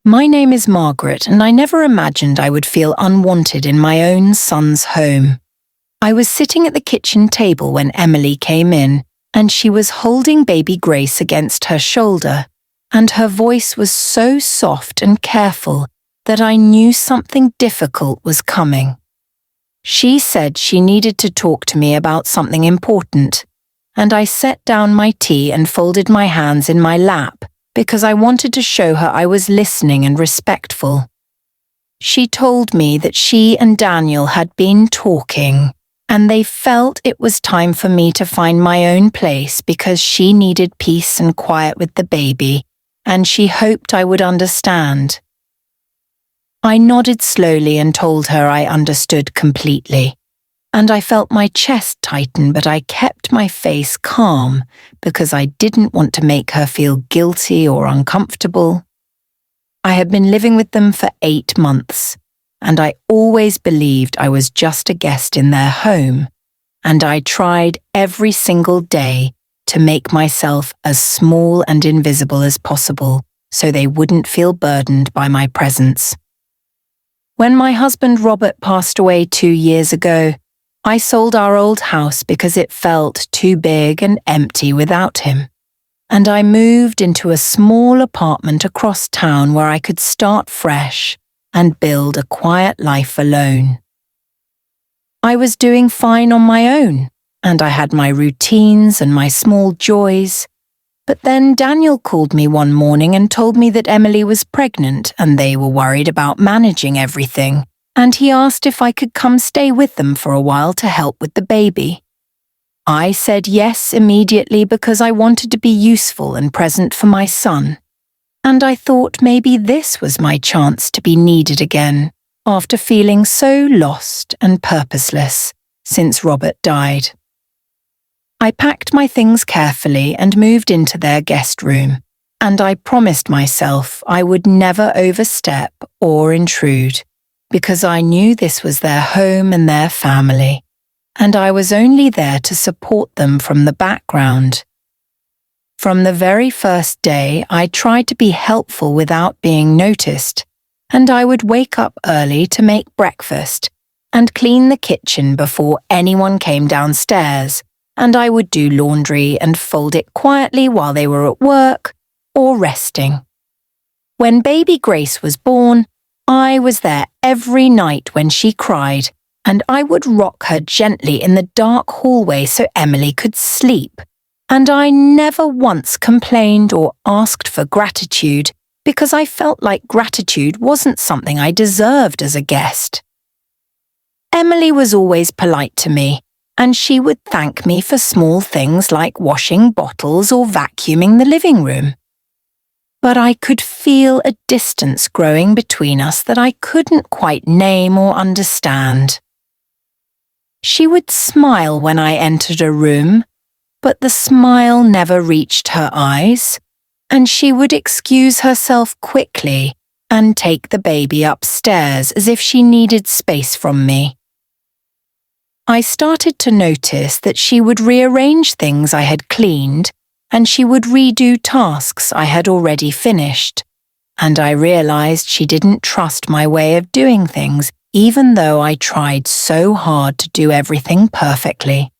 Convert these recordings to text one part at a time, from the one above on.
My name is Margaret, and I never imagined I would feel unwanted in my own son's home. I was sitting at the kitchen table when Emily came in, and she was holding baby Grace against her shoulder, and her voice was so soft and careful that I knew something difficult was coming. She said she needed to talk to me about something important, and I set down my tea and folded my hands in my lap because I wanted to show her I was listening and respectful. She told me that she and Daniel had been talking, and they felt it was time for me to find my own place because she needed peace and quiet with the baby, and she hoped I would understand. I nodded slowly and told her I understood completely, and I felt my chest tighten, but I kept my face calm because I didn't want to make her feel guilty or uncomfortable. I had been living with them for 8 months, and I always believed I was just a guest in their home, and I tried every single day to make myself as small and invisible as possible so they wouldn't feel burdened by my presence. When my husband Robert passed away 2 years ago, I sold our old house because it felt too big and empty without him, and I moved into a small apartment across town where I could start fresh and build a quiet life alone. I was doing fine on my own, and I had my routines and my small joys, but then Daniel called me one morning and told me that Emily was pregnant and they were worried about managing everything, and he asked if I could come stay with them for a while to help with the baby. I said yes immediately because I wanted to be useful and present for my son, and I thought maybe this was my chance to be needed again after feeling so lost and purposeless since Robert died. I packed my things carefully and moved into their guest room, and I promised myself I would never overstep or intrude, because I knew this was their home and their family, and I was only there to support them from the background. From the very first day, I tried to be helpful without being noticed, and I would wake up early to make breakfast and clean the kitchen before anyone came downstairs, and I would do laundry and fold it quietly while they were at work or resting. When baby Grace was born, I was there every night when she cried, and I would rock her gently in the dark hallway so Emily could sleep. And I never once complained or asked for gratitude because I felt like gratitude wasn't something I deserved as a guest. Emily was always polite to me, and she would thank me for small things like washing bottles or vacuuming the living room. But I could feel a distance growing between us that I couldn't quite name or understand. She would smile when I entered a room, but the smile never reached her eyes, and she would excuse herself quickly and take the baby upstairs as if she needed space from me. I started to notice that she would rearrange things I had cleaned, and she would redo tasks I had already finished, and I realized she didn't trust my way of doing things, even though I tried so hard to do everything perfectly.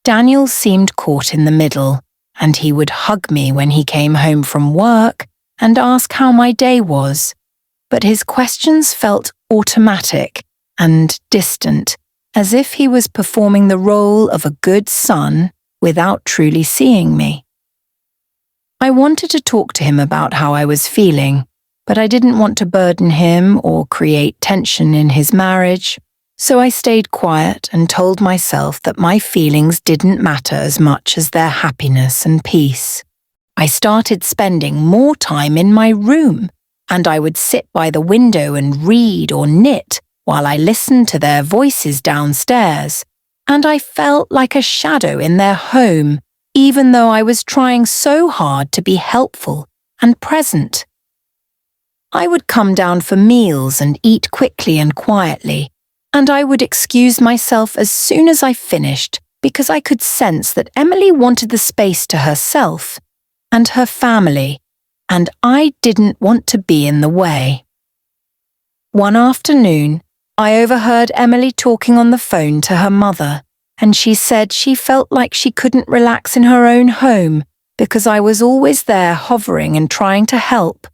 Daniel seemed caught in the middle, and he would hug me when he came home from work and ask how my day was, but his questions felt automatic and distant, as if he was performing the role of a good son without truly seeing me. I wanted to talk to him about how I was feeling, but I didn't want to burden him or create tension in his marriage, so I stayed quiet and told myself that my feelings didn't matter as much as their happiness and peace. I started spending more time in my room, and I would sit by the window and read or knit while I listened to their voices downstairs, and I felt like a shadow in their home, even though I was trying so hard to be helpful and present. I would come down for meals and eat quickly and quietly, and I would excuse myself as soon as I finished because I could sense that Emily wanted the space to herself and her family, and I didn't want to be in the way. One afternoon, I overheard Emily talking on the phone to her mother, and she said she felt like she couldn't relax in her own home because I was always there hovering and trying to help,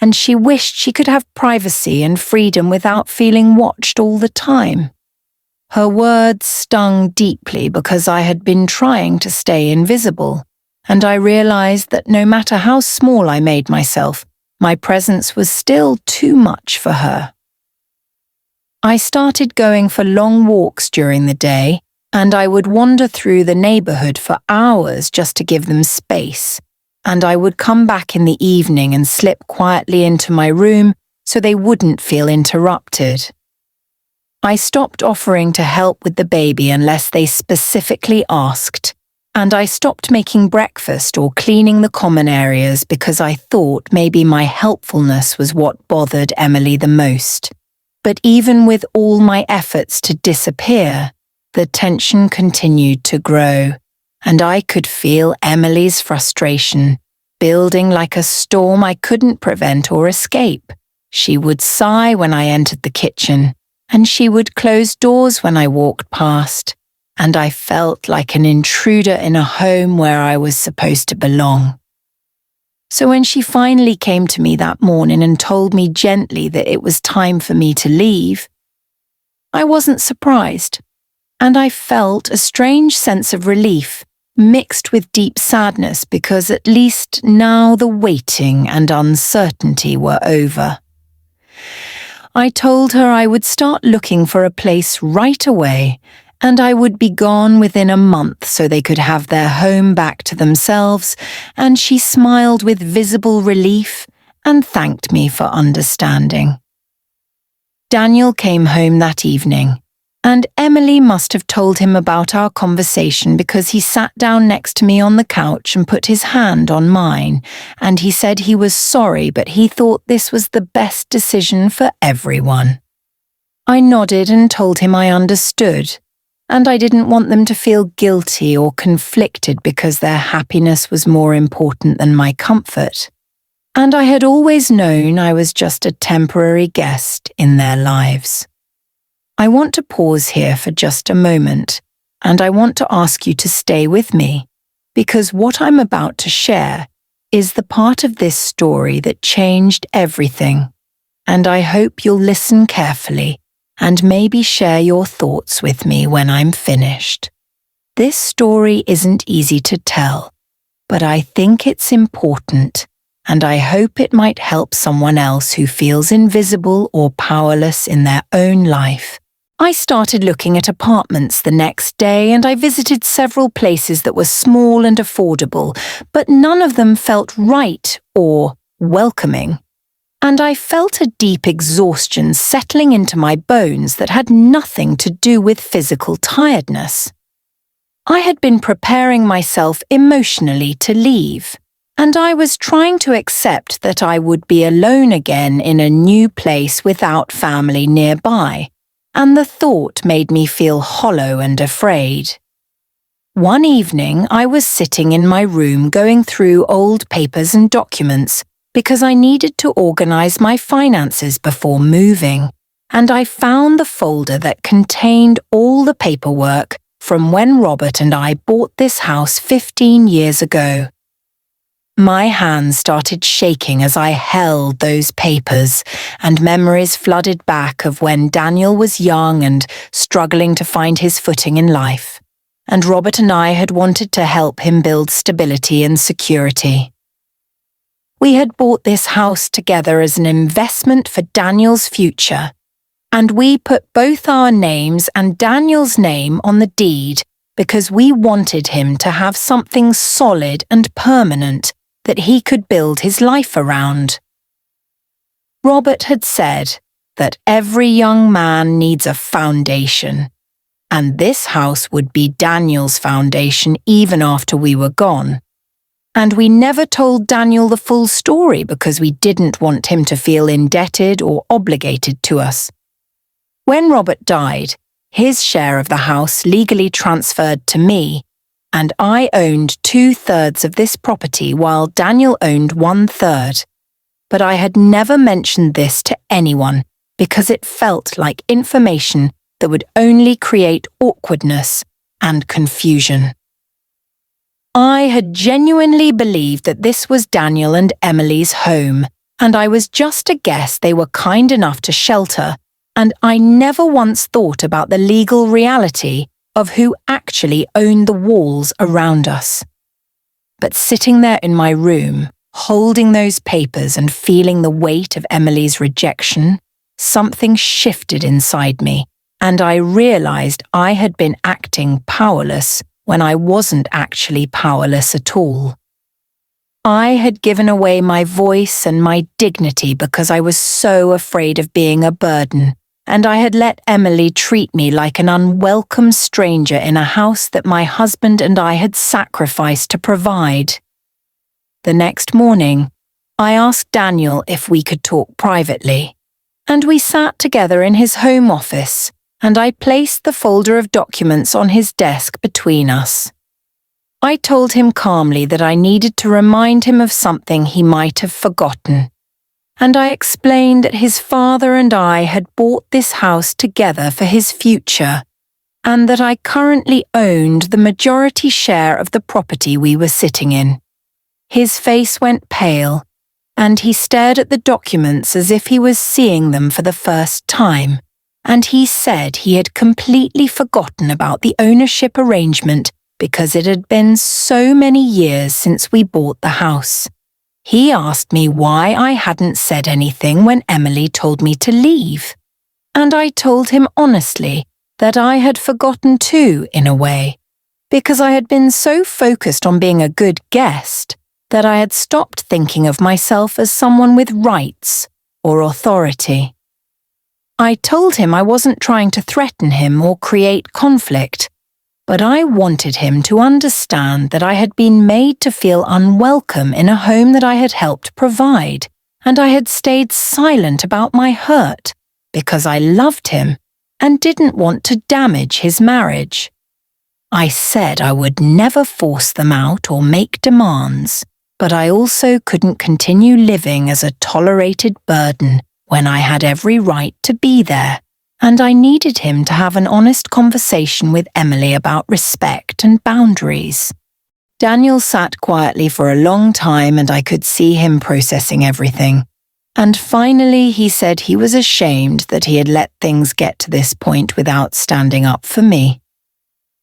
and she wished she could have privacy and freedom without feeling watched all the time. Her words stung deeply because I had been trying to stay invisible, and I realized that no matter how small I made myself, my presence was still too much for her. I started going for long walks during the day, and I would wander through the neighborhood for hours just to give them space, and I would come back in the evening and slip quietly into my room so they wouldn't feel interrupted. I stopped offering to help with the baby unless they specifically asked, and I stopped making breakfast or cleaning the common areas because I thought maybe my helpfulness was what bothered Emily the most. But even with all my efforts to disappear, the tension continued to grow, and I could feel Emily's frustration building like a storm I couldn't prevent or escape. She would sigh when I entered the kitchen, and she would close doors when I walked past, and I felt like an intruder in a home where I was supposed to belong. So when she finally came to me that morning and told me gently that it was time for me to leave, I wasn't surprised, and I felt a strange sense of relief mixed with deep sadness because at least now the waiting and uncertainty were over. I told her I would start looking for a place right away, and I would be gone within a month so they could have their home back to themselves, and she smiled with visible relief and thanked me for understanding. Daniel came home that evening, and Emily must have told him about our conversation because he sat down next to me on the couch and put his hand on mine, and he said he was sorry but he thought this was the best decision for everyone. I nodded and told him I understood, and I didn't want them to feel guilty or conflicted because their happiness was more important than my comfort, and I had always known I was just a temporary guest in their lives. I want to pause here for just a moment, and I want to ask you to stay with me, because what I'm about to share is the part of this story that changed everything, and I hope you'll listen carefully and maybe share your thoughts with me when I'm finished. This story isn't easy to tell, but I think it's important, and I hope it might help someone else who feels invisible or powerless in their own life. I started looking at apartments the next day, and I visited several places that were small and affordable, but none of them felt right or welcoming. And I felt a deep exhaustion settling into my bones that had nothing to do with physical tiredness. I had been preparing myself emotionally to leave, and I was trying to accept that I would be alone again in a new place without family nearby, and the thought made me feel hollow and afraid. One evening, I was sitting in my room going through old papers and documents because I needed to organize my finances before moving, and I found the folder that contained all the paperwork from when Robert and I bought this house 15 years ago. My hands started shaking as I held those papers, and memories flooded back of when Daniel was young and struggling to find his footing in life, and Robert and I had wanted to help him build stability and security. We had bought this house together as an investment for Daniel's future, and we put both our names and Daniel's name on the deed because we wanted him to have something solid and permanent that he could build his life around. Robert had said that every young man needs a foundation, and this house would be Daniel's foundation even after we were gone. And we never told Daniel the full story because we didn't want him to feel indebted or obligated to us. When Robert died, his share of the house legally transferred to me, and I owned 2/3 of this property while Daniel owned 1/3. But I had never mentioned this to anyone because it felt like information that would only create awkwardness and confusion. I had genuinely believed that this was Daniel and Emily's home, and I was just a guest they were kind enough to shelter, and I never once thought about the legal reality of who actually owned the walls around us. But sitting there in my room, holding those papers and feeling the weight of Emily's rejection, something shifted inside me, and I realized I had been acting powerless when I wasn't actually powerless at all. I had given away my voice and my dignity because I was so afraid of being a burden, and I had let Emily treat me like an unwelcome stranger in a house that my husband and I had sacrificed to provide. The next morning, I asked Daniel if we could talk privately, and we sat together in his home office, and I placed the folder of documents on his desk between us. I told him calmly that I needed to remind him of something he might have forgotten, and I explained that his father and I had bought this house together for his future, and that I currently owned the majority share of the property we were sitting in. His face went pale, and he stared at the documents as if he was seeing them for the first time, and he said he had completely forgotten about the ownership arrangement because it had been so many years since we bought the house. He asked me why I hadn't said anything when Emily told me to leave, and I told him honestly that I had forgotten too, in a way, because I had been so focused on being a good guest that I had stopped thinking of myself as someone with rights or authority. I told him I wasn't trying to threaten him or create conflict, but I wanted him to understand that I had been made to feel unwelcome in a home that I had helped provide, and I had stayed silent about my hurt because I loved him and didn't want to damage his marriage. I said I would never force them out or make demands, but I also couldn't continue living as a tolerated burden when I had every right to be there, and I needed him to have an honest conversation with Emily about respect and boundaries. Daniel sat quietly for a long time, and I could see him processing everything. And finally he said he was ashamed that he had let things get to this point without standing up for me.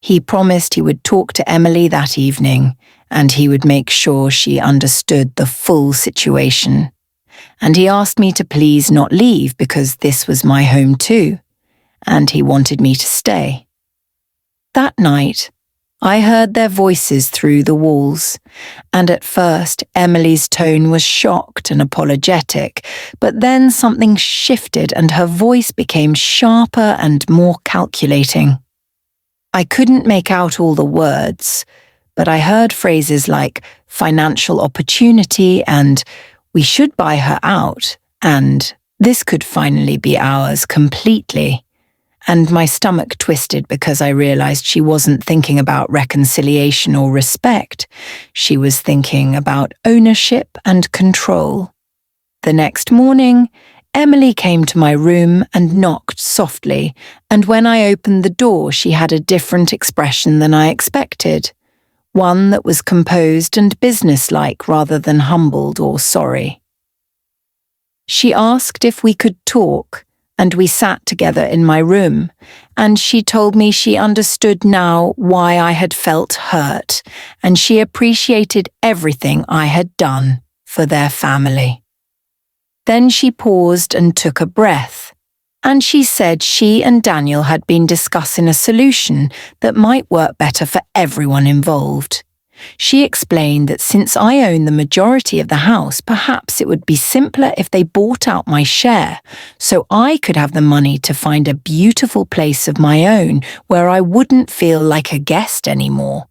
He promised he would talk to Emily that evening, and he would make sure she understood the full situation. And he asked me to please not leave because this was my home too, and he wanted me to stay. That night, I heard their voices through the walls, and at first Emily's tone was shocked and apologetic, but then something shifted and her voice became sharper and more calculating. I couldn't make out all the words, but I heard phrases like financial opportunity and we should buy her out, and this could finally be ours completely. And my stomach twisted because I realized she wasn't thinking about reconciliation or respect. She was thinking about ownership and control. The next morning, Emily came to my room and knocked softly, and when I opened the door, she had a different expression than I expected. One that was composed and businesslike rather than humbled or sorry. She asked if we could talk, and we sat together in my room, and she told me she understood now why I had felt hurt, and she appreciated everything I had done for their family. Then she paused and took a breath, and she said she and Daniel had been discussing a solution that might work better for everyone involved. She explained that since I own the majority of the house, perhaps it would be simpler if they bought out my share, so I could have the money to find a beautiful place of my own where I wouldn't feel like a guest anymore.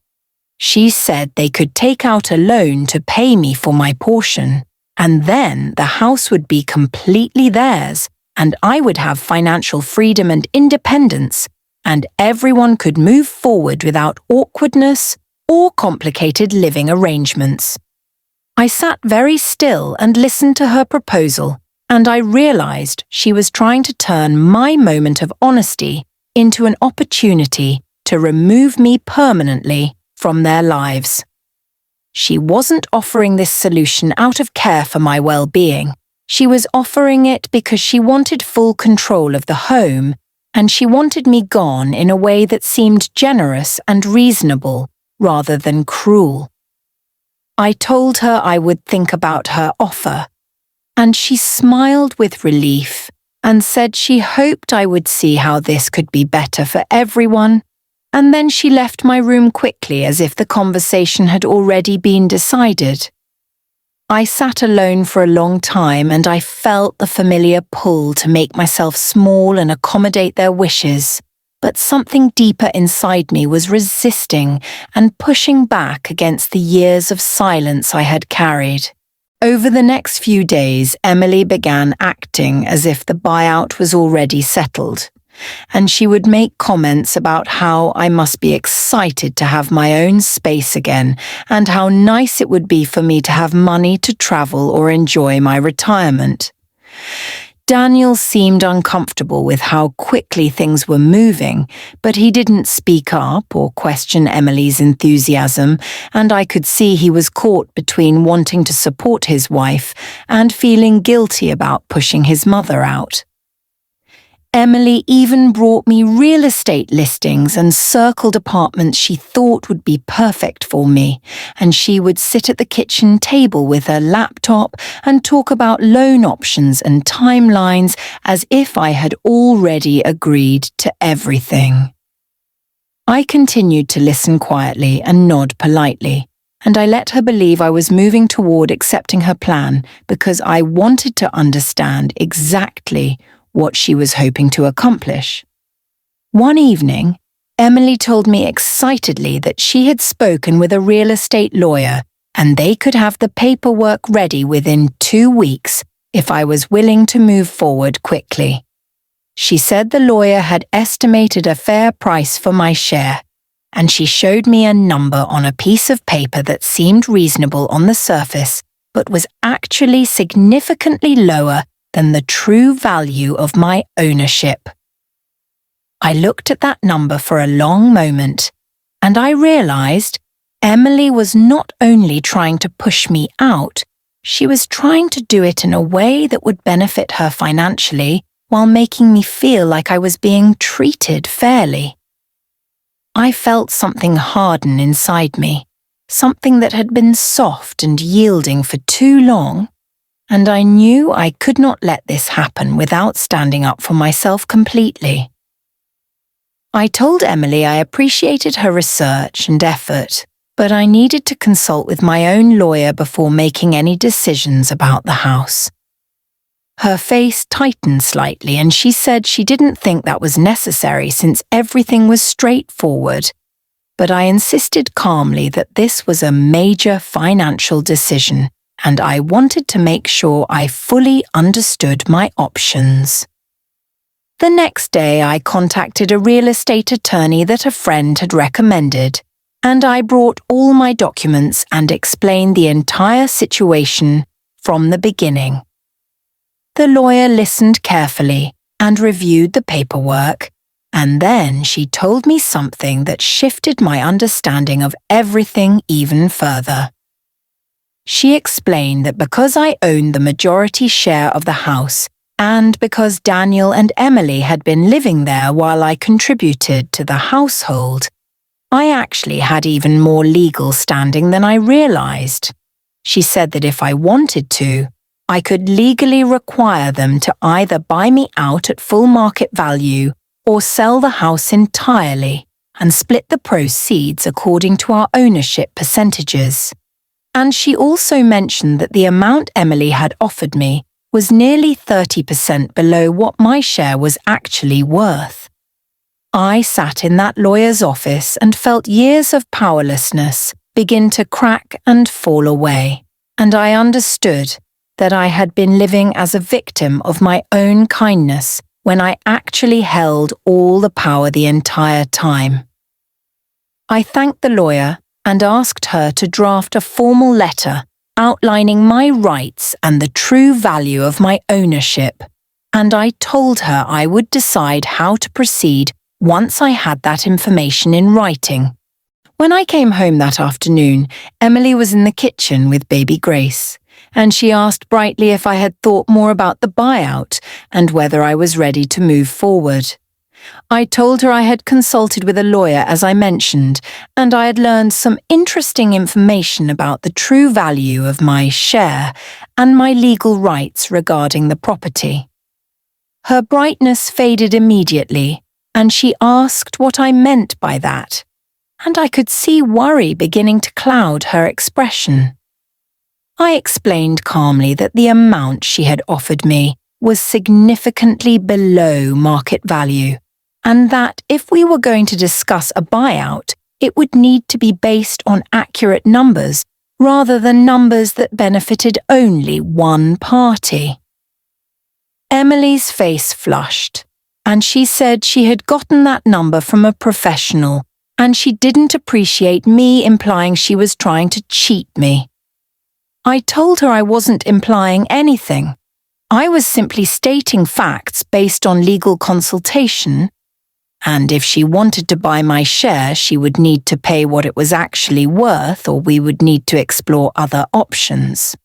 She said they could take out a loan to pay me for my portion, and then the house would be completely theirs, and I would have financial freedom and independence, and everyone could move forward without awkwardness or complicated living arrangements. I sat very still and listened to her proposal, and I realized she was trying to turn my moment of honesty into an opportunity to remove me permanently from their lives. She wasn't offering this solution out of care for my well-being. She was offering it because she wanted full control of the home, and she wanted me gone in a way that seemed generous and reasonable rather than cruel. I told her I would think about her offer, and she smiled with relief and said she hoped I would see how this could be better for everyone, and then she left my room quickly as if the conversation had already been decided. I sat alone for a long time and I felt the familiar pull to make myself small and accommodate their wishes, but something deeper inside me was resisting and pushing back against the years of silence I had carried. Over the next few days, Emily began acting as if the buyout was already settled, and she would make comments about how I must be excited to have my own space again and how nice it would be for me to have money to travel or enjoy my retirement. Daniel seemed uncomfortable with how quickly things were moving, but he didn't speak up or question Emily's enthusiasm, and I could see he was caught between wanting to support his wife and feeling guilty about pushing his mother out. Emily even brought me real estate listings and circled apartments she thought would be perfect for me, and she would sit at the kitchen table with her laptop and talk about loan options and timelines as if I had already agreed to everything. I continued to listen quietly and nod politely, and I let her believe I was moving toward accepting her plan because I wanted to understand exactly what she was hoping to accomplish. One evening, Emily told me excitedly that she had spoken with a real estate lawyer and they could have the paperwork ready within 2 weeks if I was willing to move forward quickly. She said the lawyer had estimated a fair price for my share, and she showed me a number on a piece of paper that seemed reasonable on the surface but was actually significantly lower than the true value of my ownership. I looked at that number for a long moment, and I realized Emily was not only trying to push me out, she was trying to do it in a way that would benefit her financially while making me feel like I was being treated fairly. I felt something harden inside me, something that had been soft and yielding for too long, and I knew I could not let this happen without standing up for myself completely. I told Emily I appreciated her research and effort, but I needed to consult with my own lawyer before making any decisions about the house. Her face tightened slightly and she said she didn't think that was necessary since everything was straightforward, but I insisted calmly that this was a major financial decision and I wanted to make sure I fully understood my options. The next day I contacted a real estate attorney that a friend had recommended, and I brought all my documents and explained the entire situation from the beginning. The lawyer listened carefully and reviewed the paperwork, and then she told me something that shifted my understanding of everything even further. She explained that because I owned the majority share of the house and because Daniel and Emily had been living there while I contributed to the household, I actually had even more legal standing than I realized. She said that if I wanted to, I could legally require them to either buy me out at full market value or sell the house entirely and split the proceeds according to our ownership percentages. And she also mentioned that the amount Emily had offered me was nearly 30% below what my share was actually worth. I sat in that lawyer's office and felt years of powerlessness begin to crack and fall away, and I understood that I had been living as a victim of my own kindness when I actually held all the power the entire time. I thanked the lawyer and asked her to draft a formal letter outlining my rights and the true value of my ownership, and I told her I would decide how to proceed once I had that information in writing. When I came home that afternoon, Emily was in the kitchen with baby Grace, and she asked brightly if I had thought more about the buyout and whether I was ready to move forward. I told her I had consulted with a lawyer, as I mentioned, and I had learned some interesting information about the true value of my share and my legal rights regarding the property. Her brightness faded immediately, and she asked what I meant by that, and I could see worry beginning to cloud her expression. I explained calmly that the amount she had offered me was significantly below market value, and that if we were going to discuss a buyout, it would need to be based on accurate numbers rather than numbers that benefited only one party. Emily's face flushed, and she said she had gotten that number from a professional, and she didn't appreciate me implying she was trying to cheat me. I told her I wasn't implying anything. I was simply stating facts based on legal consultation, and if she wanted to buy my share, she would need to pay what it was actually worth, or we would need to explore other options.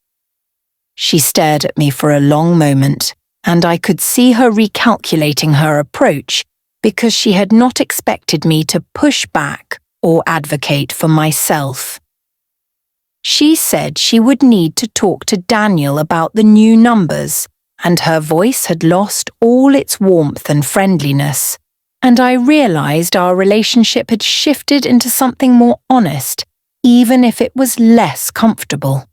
She stared at me for a long moment, and I could see her recalculating her approach because she had not expected me to push back or advocate for myself. She said she would need to talk to Daniel about the new numbers, and her voice had lost all its warmth and friendliness, and I realized our relationship had shifted into something more honest, even if it was less comfortable.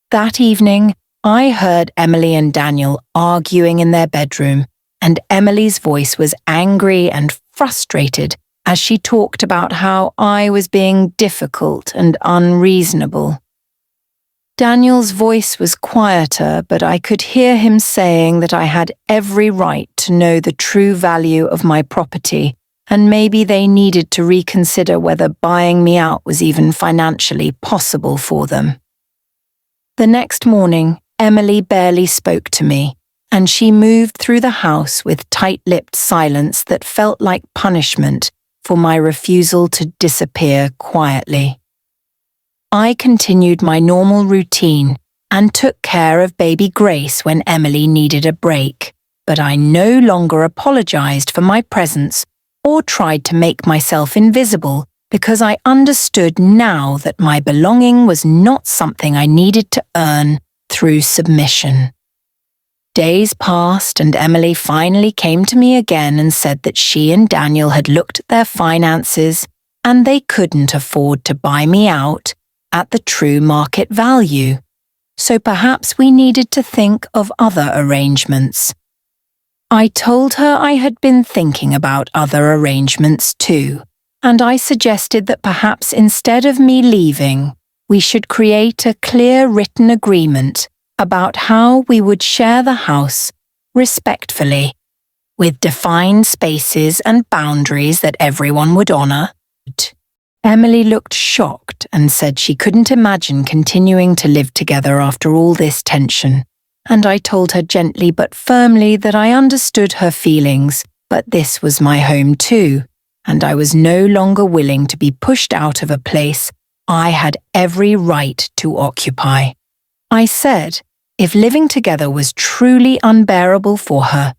That evening, I heard Emily and Daniel arguing in their bedroom, and Emily's voice was angry and frustrated as she talked about how I was being difficult and unreasonable. Daniel's voice was quieter, but I could hear him saying that I had every right to know the true value of my property, and maybe they needed to reconsider whether buying me out was even financially possible for them. The next morning, Emily barely spoke to me, and she moved through the house with tight-lipped silence that felt like punishment for my refusal to disappear quietly. I continued my normal routine and took care of baby Grace when Emily needed a break, but I no longer apologized for my presence or tried to make myself invisible because I understood now that my belonging was not something I needed to earn through submission. Days passed and Emily finally came to me again and said that she and Daniel had looked at their finances and they couldn't afford to buy me out at the true market value, so perhaps we needed to think of other arrangements. I told her I had been thinking about other arrangements too, and I suggested that perhaps instead of me leaving, we should create a clear written agreement about how we would share the house respectfully, with defined spaces and boundaries that everyone would honor. Emily looked shocked and said she couldn't imagine continuing to live together after all this tension, and I told her gently but firmly that I understood her feelings, but this was my home too, and I was no longer willing to be pushed out of a place I had every right to occupy. I said, if living together was truly unbearable for her,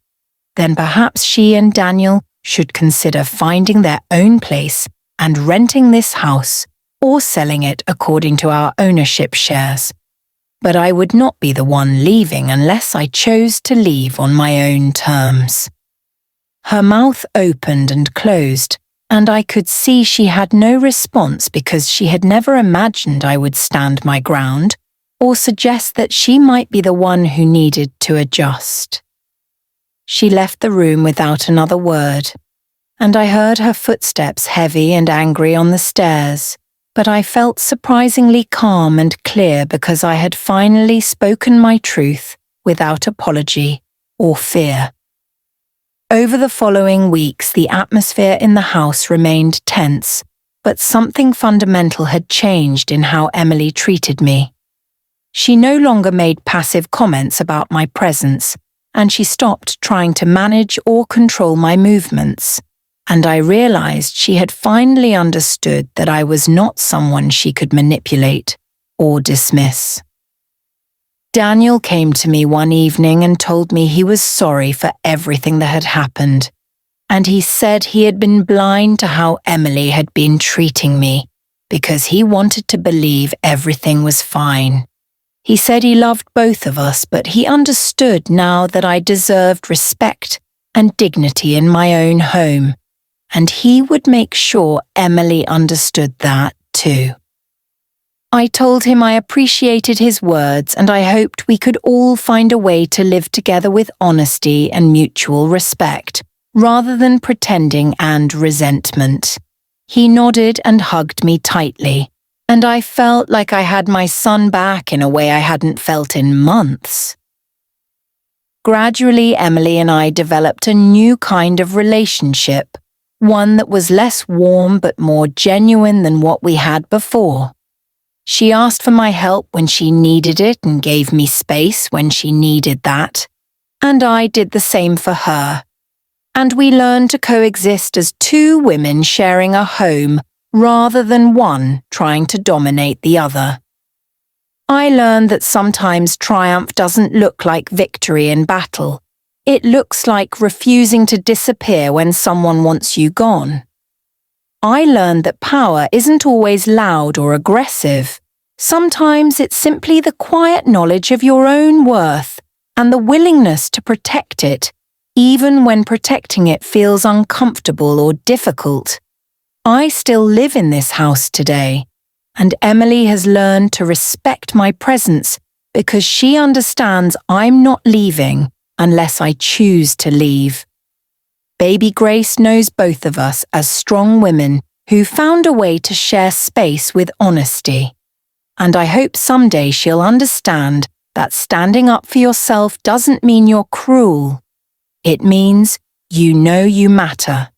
then perhaps she and Daniel should consider finding their own place and renting this house or selling it according to our ownership shares. But I would not be the one leaving unless I chose to leave on my own terms. Her mouth opened and closed, and I could see she had no response because she had never imagined I would stand my ground or suggest that she might be the one who needed to adjust. She left the room without another word, and I heard her footsteps heavy and angry on the stairs, but I felt surprisingly calm and clear because I had finally spoken my truth without apology or fear. Over the following weeks, the atmosphere in the house remained tense, but something fundamental had changed in how Emily treated me. She no longer made passive comments about my presence, and she stopped trying to manage or control my movements, and I realized she had finally understood that I was not someone she could manipulate or dismiss. Daniel came to me one evening and told me he was sorry for everything that had happened, and he said he had been blind to how Emily had been treating me because he wanted to believe everything was fine. He said he loved both of us, but he understood now that I deserved respect and dignity in my own home, and he would make sure Emily understood that too. I told him I appreciated his words and I hoped we could all find a way to live together with honesty and mutual respect, rather than pretending and resentment. He nodded and hugged me tightly, and I felt like I had my son back in a way I hadn't felt in months. Gradually, Emily and I developed a new kind of relationship, one that was less warm but more genuine than what we had before. She asked for my help when she needed it and gave me space when she needed that, and I did the same for her. And we learned to coexist as two women sharing a home rather than one trying to dominate the other. I learned that sometimes triumph doesn't look like victory in battle. It looks like refusing to disappear when someone wants you gone. I learned that power isn't always loud or aggressive. Sometimes it's simply the quiet knowledge of your own worth and the willingness to protect it, even when protecting it feels uncomfortable or difficult. I still live in this house today, and Emily has learned to respect my presence because she understands I'm not leaving unless I choose to leave. Baby Grace knows both of us as strong women who found a way to share space with honesty. And I hope someday she'll understand that standing up for yourself doesn't mean you're cruel. It means you know you matter.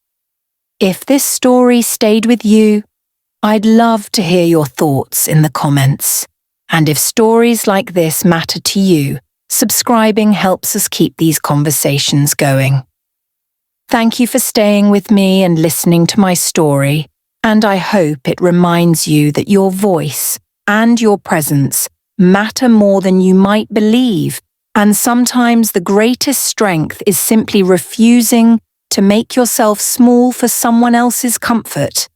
If this story stayed with you, I'd love to hear your thoughts in the comments. And if stories like this matter to you, subscribing helps us keep these conversations going. Thank you for staying with me and listening to my story, and I hope it reminds you that your voice and your presence matter more than you might believe, and sometimes the greatest strength is simply refusing to make yourself small for someone else's comfort.